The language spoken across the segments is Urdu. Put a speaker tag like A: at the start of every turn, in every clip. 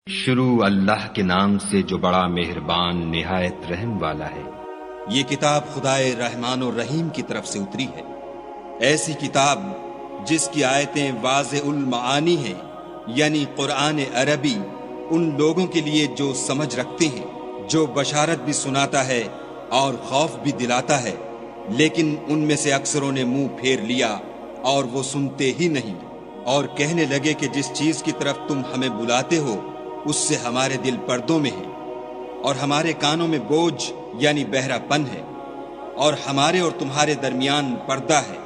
A: شروع اللہ کے نام سے جو بڑا مہربان نہایت رحم والا ہے۔
B: یہ کتاب خدائے رحمان و رحیم کی طرف سے اتری ہے، ایسی کتاب جس کی آیتیں واضح المعانی ہیں، یعنی قرآن عربی ان لوگوں کے لیے جو سمجھ رکھتے ہیں، جو بشارت بھی سناتا ہے اور خوف بھی دلاتا ہے، لیکن ان میں سے اکثروں نے منہ پھیر لیا اور وہ سنتے ہی نہیں، اور کہنے لگے کہ جس چیز کی طرف تم ہمیں بلاتے ہو اس سے ہمارے دل پردوں میں ہیں اور ہمارے کانوں میں بوجھ یعنی بہرا پن ہے، اور ہمارے اور تمہارے درمیان پردہ ہے،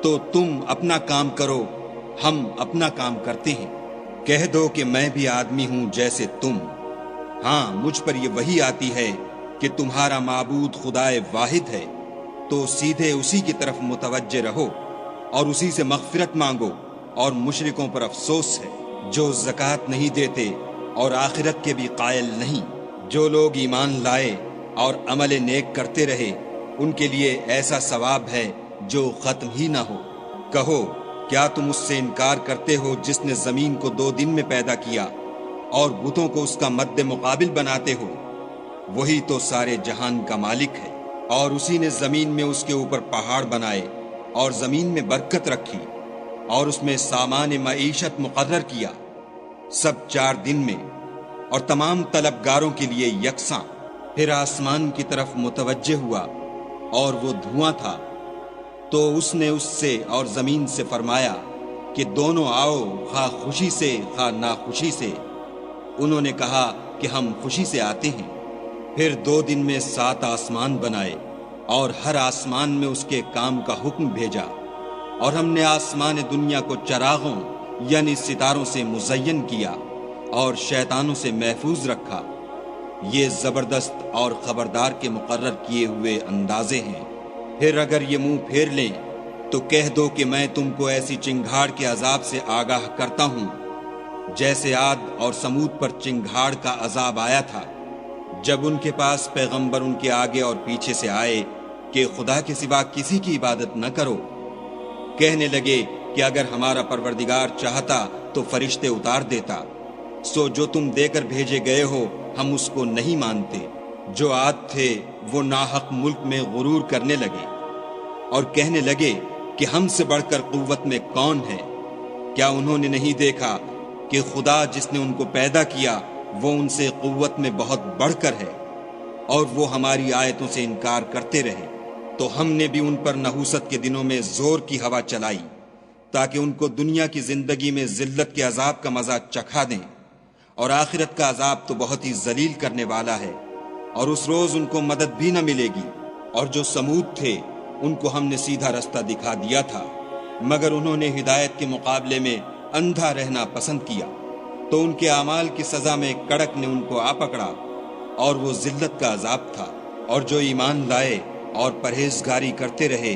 B: تو تم اپنا کام کرو، ہم اپنا کام کرتے ہیں۔ کہہ دو کہ میں بھی آدمی ہوں جیسے تم، ہاں مجھ پر یہ وحی آتی ہے کہ تمہارا معبود خدائے واحد ہے، تو سیدھے اسی کی طرف متوجہ رہو اور اسی سے مغفرت مانگو، اور مشرکوں پر افسوس ہے جو زکوٰۃ نہیں دیتے اور آخرت کے بھی قائل نہیں۔ جو لوگ ایمان لائے اور عمل نیک کرتے رہے ان کے لیے ایسا ثواب ہے جو ختم ہی نہ ہو۔ کہو کیا تم اس سے انکار کرتے ہو جس نے زمین کو 2 دن میں پیدا کیا اور بتوں کو اس کا مد مقابل بناتے ہو؟ وہی تو سارے جہان کا مالک ہے، اور اسی نے زمین میں اس کے اوپر پہاڑ بنائے اور زمین میں برکت رکھی اور اس میں سامان معیشت مقرر کیا، سب 4 دن میں اور تمام طلبگاروں کے لیے یکساں۔ پھر آسمان کی طرف متوجہ ہوا اور وہ دھواں تھا، تو اس نے اس سے اور زمین سے فرمایا کہ دونوں آؤ، خواہ خوشی سے خواہ ناخوشی سے۔ انہوں نے کہا کہ ہم خوشی سے آتے ہیں۔ پھر 2 دن میں 7 آسمان بنائے اور ہر آسمان میں اس کے کام کا حکم بھیجا، اور ہم نے آسمان دنیا کو چراغوں یعنی ستاروں سے مزین کیا اور شیطانوں سے محفوظ رکھا۔ یہ زبردست اور خبردار کے مقرر کیے ہوئے اندازے ہیں۔ پھر اگر یہ منہ پھیر لیں تو کہہ دو کہ میں تم کو ایسی چنگھاڑ کے عذاب سے آگاہ کرتا ہوں جیسے عاد اور سمود پر چنگھاڑ کا عذاب آیا تھا، جب ان کے پاس پیغمبر ان کے آگے اور پیچھے سے آئے کہ خدا کے سوا کسی کی عبادت نہ کرو۔ کہنے لگے کہ اگر ہمارا پروردگار چاہتا تو فرشتے اتار دیتا، سو جو تم دے کر بھیجے گئے ہو ہم اس کو نہیں مانتے۔ جو عاد تھے وہ ناحق ملک میں غرور کرنے لگے اور کہنے لگے کہ ہم سے بڑھ کر قوت میں کون ہے؟ کیا انہوں نے نہیں دیکھا کہ خدا جس نے ان کو پیدا کیا وہ ان سے قوت میں بہت بڑھ کر ہے، اور وہ ہماری آیتوں سے انکار کرتے رہے۔ تو ہم نے بھی ان پر نحوست کے دنوں میں زور کی ہوا چلائی تاکہ ان کو دنیا کی زندگی میں ذلت کے عذاب کا مزہ چکھا دیں، اور آخرت کا عذاب تو بہت ہی ذلیل کرنے والا ہے، اور اس روز ان کو مدد بھی نہ ملے گی۔ اور جو سمود تھے ان کو ہم نے سیدھا رستہ دکھا دیا تھا، مگر انہوں نے ہدایت کے مقابلے میں اندھا رہنا پسند کیا، تو ان کے اعمال کی سزا میں کڑک نے ان کو آ پکڑا، اور وہ ذلت کا عذاب تھا۔ اور جو ایمان لائے اور پرہیزگاری کرتے رہے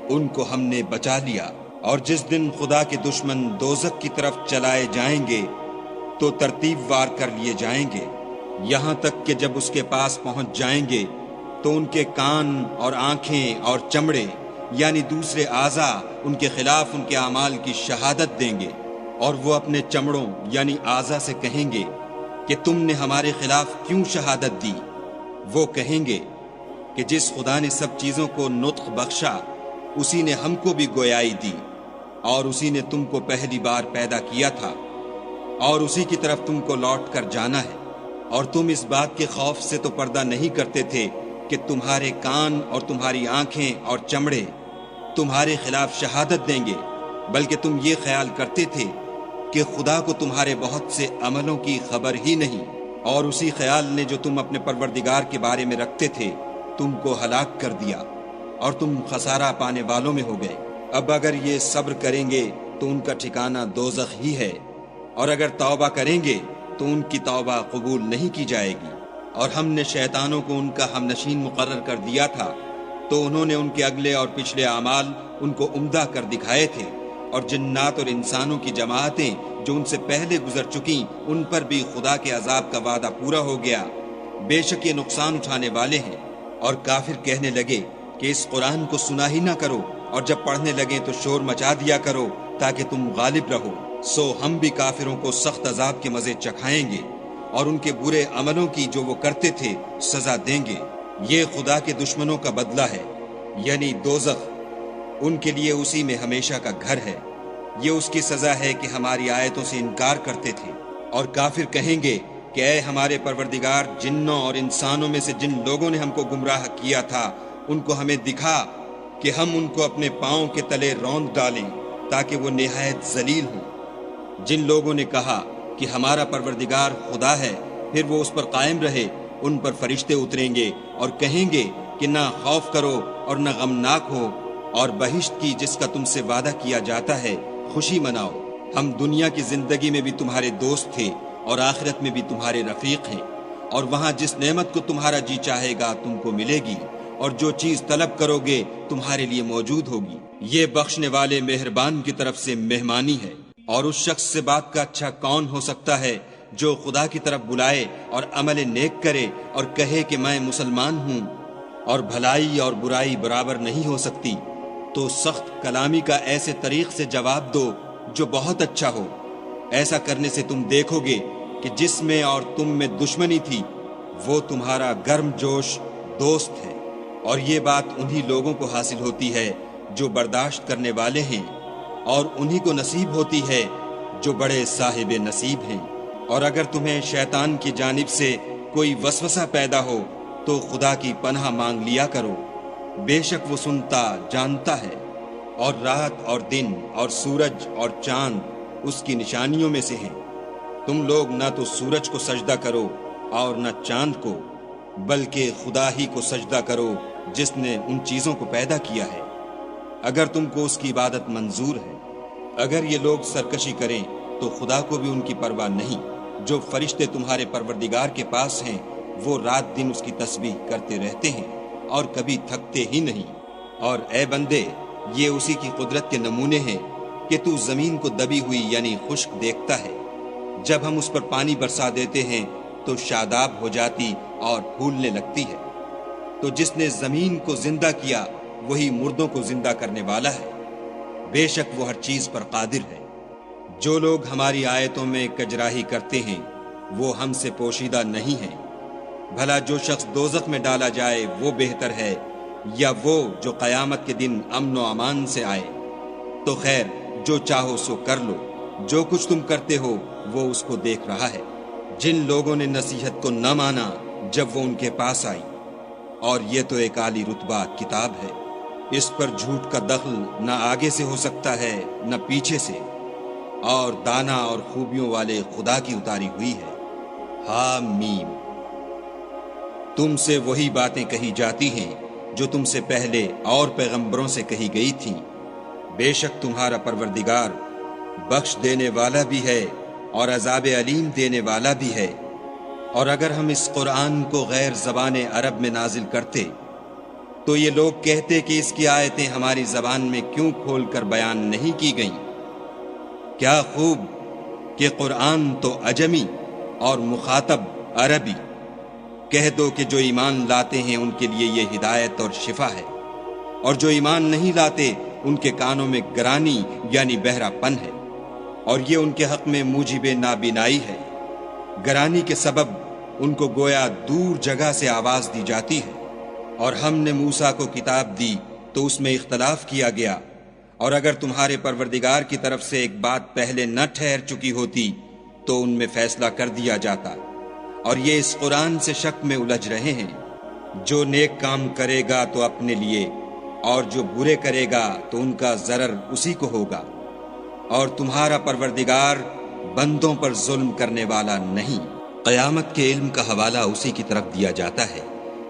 B: ان کو ہم نے بچا لیا۔ اور جس دن خدا کے دشمن دوزخ کی طرف چلائے جائیں گے تو ترتیب وار کر لیے جائیں گے، یہاں تک کہ جب اس کے پاس پہنچ جائیں گے تو ان کے کان اور آنکھیں اور چمڑے یعنی دوسرے اعضاء ان کے خلاف ان کے اعمال کی شہادت دیں گے، اور وہ اپنے چمڑوں یعنی اعضاء سے کہیں گے کہ تم نے ہمارے خلاف کیوں شہادت دی؟ وہ کہیں گے کہ جس خدا نے سب چیزوں کو نطق بخشا اسی نے ہم کو بھی گویائی دی، اور اسی نے تم کو پہلی بار پیدا کیا تھا، اور اسی کی طرف تم کو لوٹ کر جانا ہے۔ اور تم اس بات کے خوف سے تو پردہ نہیں کرتے تھے کہ تمہارے کان اور تمہاری آنکھیں اور چمڑے تمہارے خلاف شہادت دیں گے، بلکہ تم یہ خیال کرتے تھے کہ خدا کو تمہارے بہت سے عملوں کی خبر ہی نہیں، اور اسی خیال نے جو تم اپنے پروردگار کے بارے میں رکھتے تھے تم کو ہلاک کر دیا، اور تم خسارہ پانے والوں میں ہو گئے۔ اب اگر یہ صبر کریں گے تو ان کا ٹھکانہ دوزخ ہی ہے، اور اگر توبہ کریں گے تو ان کی توبہ قبول نہیں کی جائے گی۔ اور ہم نے شیطانوں کو ان کا ہم نشین مقرر کر دیا تھا، تو انہوں نے ان کے اگلے اور پچھلے اعمال ان کو عمدہ کر دکھائے تھے، اور جنات اور انسانوں کی جماعتیں جو ان سے پہلے گزر چکیں ان پر بھی خدا کے عذاب کا وعدہ پورا ہو گیا، بے شک یہ نقصان اٹھانے والے ہیں۔ اور کافر کہنے لگے کہ اس قرآن کو سنا ہی نہ کرو، اور جب پڑھنے لگے تو شور مچا دیا کرو تاکہ تم غالب رہو۔ سو ہم بھی کافروں کو سخت عذاب کے مزے چکھائیں گے۔ اور ان کے برے عملوں کی جو وہ کرتے تھے سزا دیں گے۔ یہ خدا کے دشمنوں کا بدلہ ہے، یعنی دوزخ، ان کے لیے اسی میں ہمیشہ کا گھر ہے۔ یہ اس کی سزا ہے کہ ہماری آیتوں سے انکار کرتے تھے۔ اور کافر کہیں گے کہ اے ہمارے پروردگار، جنوں اور انسانوں میں سے جن لوگوں نے ہم کو گمراہ کیا تھا ان کو ہمیں دکھا کہ ہم ان کو اپنے پاؤں کے تلے روند ڈالیں تاکہ وہ نہایت ذلیل ہوں۔ جن لوگوں نے کہا کہ ہمارا پروردگار خدا ہے، پھر وہ اس پر قائم رہے، ان پر فرشتے اتریں گے اور کہیں گے کہ نہ خوف کرو اور نہ غمناک ہو، اور بہشت کی جس کا تم سے وعدہ کیا جاتا ہے خوشی مناؤ۔ ہم دنیا کی زندگی میں بھی تمہارے دوست تھے اور آخرت میں بھی تمہارے رفیق ہیں، اور وہاں جس نعمت کو تمہارا جی چاہے گا تم کو ملے گی، اور جو چیز طلب کرو گے تمہارے لیے موجود ہوگی۔ یہ بخشنے والے مہربان کی طرف سے مہمانی ہے۔ اور اس شخص سے بات کا اچھا کون ہو سکتا ہے جو خدا کی طرف بلائے اور عمل نیک کرے اور کہے کہ میں مسلمان ہوں، اور بھلائی اور برائی برابر نہیں ہو سکتی، تو سخت کلامی کا ایسے طریق سے جواب دو جو بہت اچھا ہو۔ ایسا کرنے سے تم دیکھو گے کہ جس میں اور تم میں دشمنی تھی وہ تمہارا گرم جوش دوست ہے۔ اور یہ بات انہی لوگوں کو حاصل ہوتی ہے جو برداشت کرنے والے ہیں، اور انہی کو نصیب ہوتی ہے جو بڑے صاحب نصیب ہیں۔ اور اگر تمہیں شیطان کی جانب سے کوئی وسوسہ پیدا ہو تو خدا کی پناہ مانگ لیا کرو، بے شک وہ سنتا جانتا ہے۔ اور رات اور دن اور سورج اور چاند اس کی نشانیوں میں سے ہیں۔ تم لوگ نہ تو سورج کو سجدہ کرو اور نہ چاند کو، بلکہ خدا ہی کو سجدہ کرو جس نے ان چیزوں کو پیدا کیا ہے، اگر تم کو اس کی عبادت منظور ہے۔ اگر یہ لوگ سرکشی کریں تو خدا کو بھی ان کی پرواہ نہیں۔ جو فرشتے تمہارے پروردگار کے پاس ہیں وہ رات دن اس کی تسبیح کرتے رہتے ہیں اور کبھی تھکتے ہی نہیں۔ اور اے بندے، یہ اسی کی قدرت کے نمونے ہیں کہ تو زمین کو دبی ہوئی یعنی خشک دیکھتا ہے، جب ہم اس پر پانی برسا دیتے ہیں تو شاداب ہو جاتی اور پھولنے لگتی ہے۔ تو جس نے زمین کو زندہ کیا وہی مردوں کو زندہ کرنے والا ہے، بے شک وہ ہر چیز پر قادر ہے۔ جو لوگ ہماری آیتوں میں کجراہی کرتے ہیں وہ ہم سے پوشیدہ نہیں ہیں۔ بھلا جو شخص دوزخ میں ڈالا جائے وہ بہتر ہے یا وہ جو قیامت کے دن امن و امان سے آئے؟ تو خیر، جو چاہو سو کر لو، جو کچھ تم کرتے ہو وہ اس کو دیکھ رہا ہے۔ جن لوگوں نے نصیحت کو نہ مانا جب وہ ان کے پاس آئی، اور یہ تو ایک عالی رتبہ کتاب ہے، اس پر جھوٹ کا دخل نہ آگے سے ہو سکتا ہے نہ پیچھے سے، اور دانا اور خوبیوں والے خدا کی اتاری ہوئی ہے۔ حامیم۔ تم سے وہی باتیں کہی جاتی ہیں جو تم سے پہلے اور پیغمبروں سے کہی گئی تھیں۔ بے شک تمہارا پروردگار بخش دینے والا بھی ہے اور عذاب علیم دینے والا بھی ہے۔ اور اگر ہم اس قرآن کو غیر زبان عرب میں نازل کرتے تو یہ لوگ کہتے کہ اس کی آیتیں ہماری زبان میں کیوں کھول کر بیان نہیں کی گئیں؟ کیا خوب کہ قرآن تو عجمی اور مخاطب عربی۔ کہہ دو کہ جو ایمان لاتے ہیں ان کے لیے یہ ہدایت اور شفا ہے، اور جو ایمان نہیں لاتے ان کے کانوں میں گرانی یعنی بہرا پن ہے، اور یہ ان کے حق میں موجب نابینائی ہے۔ گرانی کے سبب ان کو گویا دور جگہ سے آواز دی جاتی ہے۔ اور ہم نے موسیٰ کو کتاب دی تو اس میں اختلاف کیا گیا، اور اگر تمہارے پروردگار کی طرف سے ایک بات پہلے نہ ٹھہر چکی ہوتی تو ان میں فیصلہ کر دیا جاتا۔ اور یہ اس قرآن سے شک میں الجھ رہے ہیں۔ جو نیک کام کرے گا تو اپنے لیے، اور جو برے کرے گا تو ان کا ضرر اسی کو ہوگا۔ اور تمہارا پروردگار بندوں پر ظلم کرنے والا نہیں۔ قیامت کے علم کا حوالہ اسی کی طرف دیا جاتا ہے،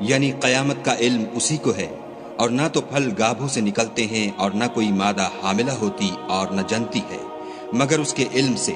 B: یعنی قیامت کا علم اسی کو ہے۔ اور نہ تو پھل گابھوں سے نکلتے ہیں اور نہ کوئی مادہ حاملہ ہوتی اور نہ جنتی ہے، مگر اس کے علم سے۔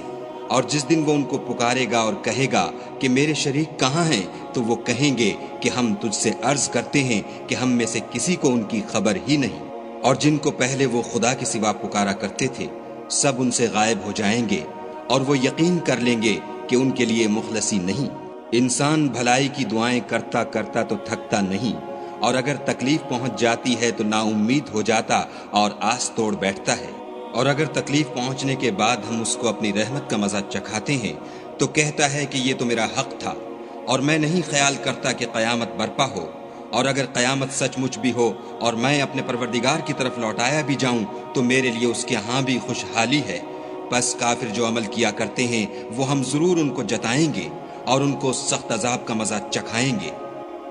B: اور جس دن وہ ان کو پکارے گا اور کہے گا کہ میرے شریک کہاں ہیں، تو وہ کہیں گے کہ ہم تجھ سے عرض کرتے ہیں کہ ہم میں سے کسی کو ان کی خبر ہی نہیں۔ اور جن کو پہلے وہ خدا کے سوا پکارا کرتے تھے سب ان سے غائب ہو جائیں گے، اور وہ یقین کر لیں گے کہ ان کے لیے مخلصی نہیں۔ انسان بھلائی کی دعائیں کرتا کرتا تو تھکتا نہیں، اور اگر تکلیف پہنچ جاتی ہے تو نا امید ہو جاتا اور آس توڑ بیٹھتا ہے۔ اور اگر تکلیف پہنچنے کے بعد ہم اس کو اپنی رحمت کا مزہ چکھاتے ہیں تو کہتا ہے کہ یہ تو میرا حق تھا، اور میں نہیں خیال کرتا کہ قیامت برپا ہو، اور اگر قیامت سچ مچ بھی ہو اور میں اپنے پروردگار کی طرف لوٹایا بھی جاؤں تو میرے لیے اس کے ہاں بھی خوشحالی ہے۔ پس کافر جو عمل کیا کرتے ہیں وہ ہم ضرور ان کو جتائیں گے اور ان کو سخت عذاب کا مزہ چکھائیں گے۔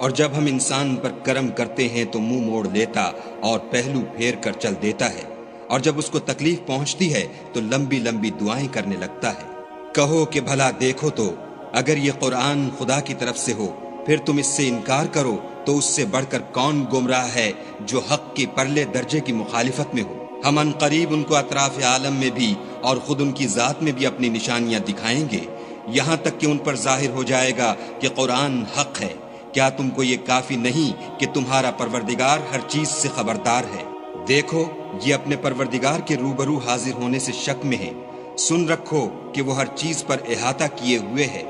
B: اور جب ہم انسان پر کرم کرتے ہیں تو منہ موڑ لیتا اور پہلو پھیر کر چل دیتا ہے، اور جب اس کو تکلیف پہنچتی ہے تو لمبی لمبی دعائیں کرنے لگتا ہے۔ کہو کہ بھلا دیکھو تو اگر یہ قرآن خدا کی طرف سے ہو پھر تم اس سے انکار کرو تو اس سے بڑھ کر کون گمراہ ہے جو حق کی پرلے درجے کی مخالفت میں ہو۔ ہم ان قریب ان کو اطراف عالم میں بھی اور خود ان کی ذات میں بھی اپنی نشانیاں دکھائیں گے، یہاں تک کہ ان پر ظاہر ہو جائے گا کہ قرآن حق ہے۔ کیا تم کو یہ کافی نہیں کہ تمہارا پروردگار ہر چیز سے خبردار ہے؟ دیکھو یہ اپنے پروردگار کے روبرو حاضر ہونے سے شک میں ہے، سن رکھو کہ وہ ہر چیز پر احاطہ کیے ہوئے ہے۔